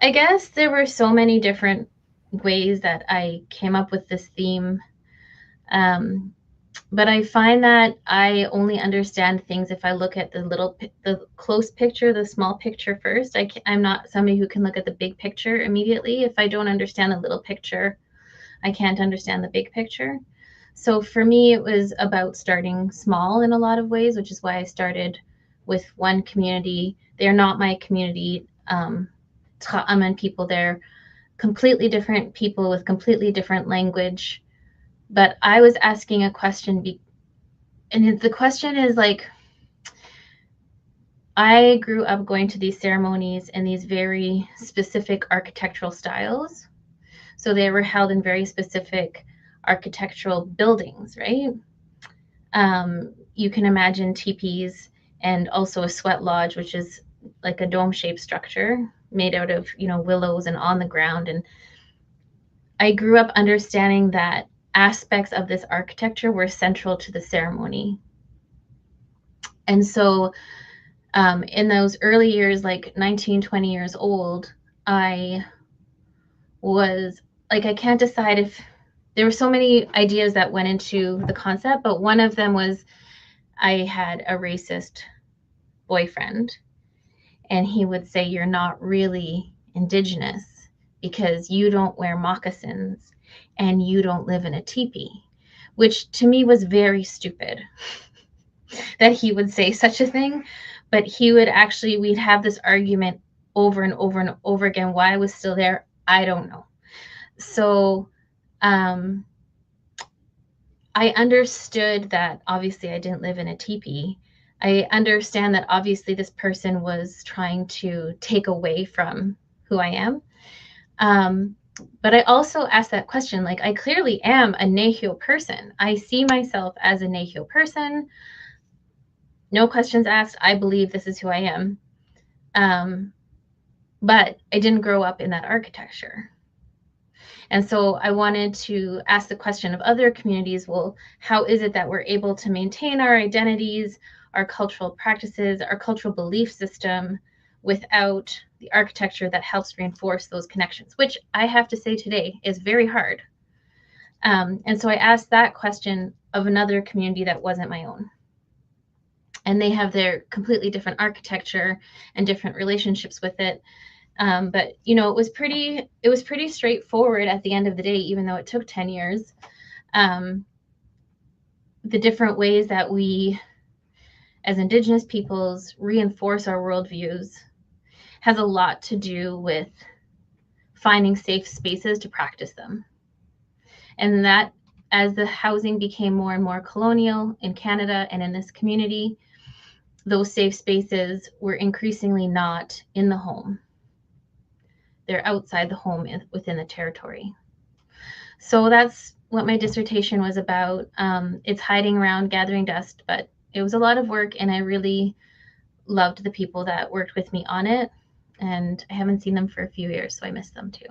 I guess there were so many different ways that I came up with this theme. But I find that I only understand things if I look at the close picture, the small picture first. I'm not somebody who can look at the big picture immediately. If I don't understand the little picture, I can't understand the big picture. So for me, it was about starting small in a lot of ways, which is why I started with one community. They're not my community. Ta'aman people, they're completely different people with completely different language. But I was asking a question, and the question is like, I grew up going to these ceremonies in these very specific architectural styles. So they were held in very specific architectural buildings, right? You can imagine teepees and also a sweat lodge, which is like a dome-shaped structure made out of, willows and on the ground. And I grew up understanding that aspects of this architecture were central to the ceremony. And so in those early years, like 19, 20 years old, I was like, I can't decide if there were so many ideas that went into the concept, but one of them was I had a racist boyfriend, and he would say, "You're not really Indigenous because you don't wear moccasins and you don't live in a teepee," which to me was very stupid that he would say such a thing. But we'd have this argument over and over and over again. Why I was still there, I don't know. So I understood that obviously I didn't live in a teepee. I understand that obviously this person was trying to take away from who I am. But I also asked that question, like, I clearly am a Nehiyaw person. I see myself as a Nehiyaw person. No questions asked. I believe this is who I am. But I didn't grow up in that architecture. And so I wanted to ask the question of other communities, well, how is it that we're able to maintain our identities, our cultural practices, our cultural belief system without the architecture that helps reinforce those connections, which I have to say today is very hard. And so I asked that question of another community that wasn't my own. And they have their completely different architecture and different relationships with it. But it was pretty straightforward at the end of the day, even though it took 10 years. The different ways that we, as Indigenous peoples, reinforce our worldviews has a lot to do with finding safe spaces to practice them. And that, as the housing became more and more colonial in Canada and in this community, those safe spaces were increasingly not in the home. They're outside the home within the territory. So that's what my dissertation was about. It's hiding around, gathering dust, but it was a lot of work, and I really loved the people that worked with me on it. And I haven't seen them for a few years, so I miss them too.